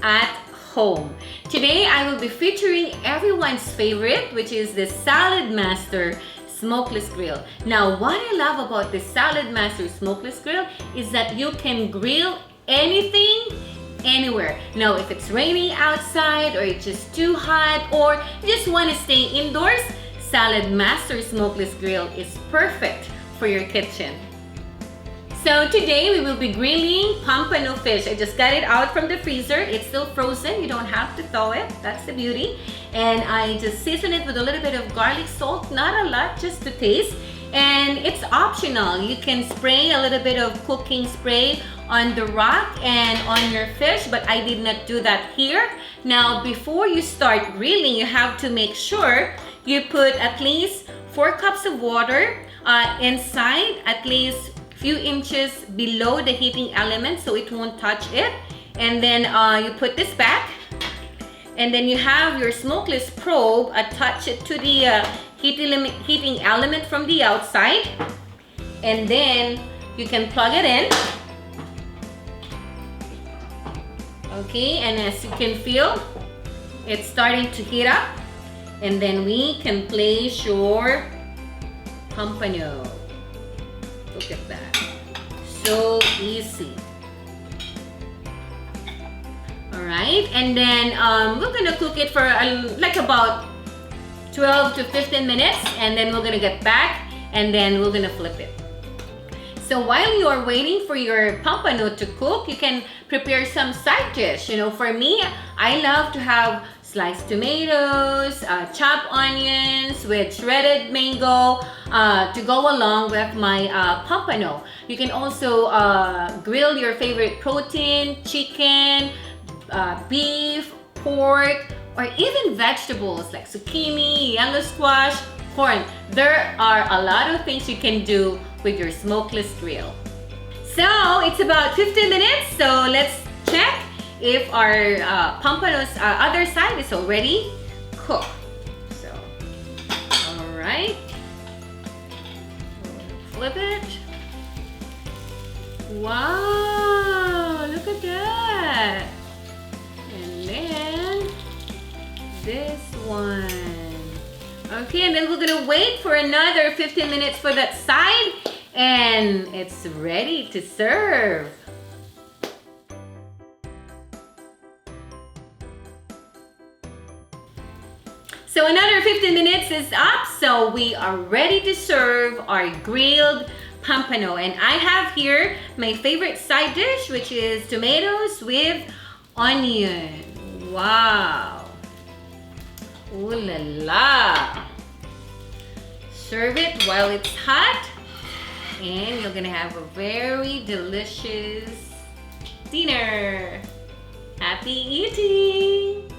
at home. Today I will be featuring everyone's favorite, which is the Saladmaster Smokeless Grill. Now, what I love about the Saladmaster Smokeless Grill is that you can grill anything, anywhere. Now, if it's raining outside, or it's just too hot, or you just want to stay indoors, Saladmaster Smokeless Grill is perfect for your kitchen. So today we will be grilling pompano fish. I just got it out from the freezer. It's still frozen. You don't have to thaw it. That's the beauty. And I just season it with a little bit of garlic salt, not a lot, just to taste. And it's optional. You can spray a little bit of cooking spray on the rock and on your fish, but I did not do that here. Now, before you start grilling, you have to make sure you put at least 4 cups of water inside, at least few inches below the heating element so it won't touch it. And then you put this back, and then you have your smokeless probe, attach it to the heating element from the outside, and then you can plug it in. Okay, and as you can feel, it's starting to heat up, and then we can place your pompano. Look at that. So easy. Alright, and then we're gonna cook it for like about 12 to 15 minutes, and then we're gonna get back, and then we're gonna flip it. So while you are waiting for your pompano to cook, you can prepare some side dish. You know, for me, I love to have sliced tomatoes, chopped onions with shredded mango to go along with my pompano. You can also grill your favorite protein, chicken, beef, pork, or even vegetables like zucchini, yellow squash, corn. There are a lot of things you can do with your smokeless grill. So it's about 15 minutes, so let's check if our pompano's other side is already cooked. So, all right, flip it. Wow, look at that. And then this one. Okay, and then we're gonna wait for another 15 minutes for that side, and it's ready to serve. So another 15 minutes is up, so we are ready to serve our grilled pompano. And I have here my favorite side dish, which is tomatoes with onion. Wow. Ooh la la. Serve it while it's hot, and you're gonna have a very delicious dinner. Happy eating!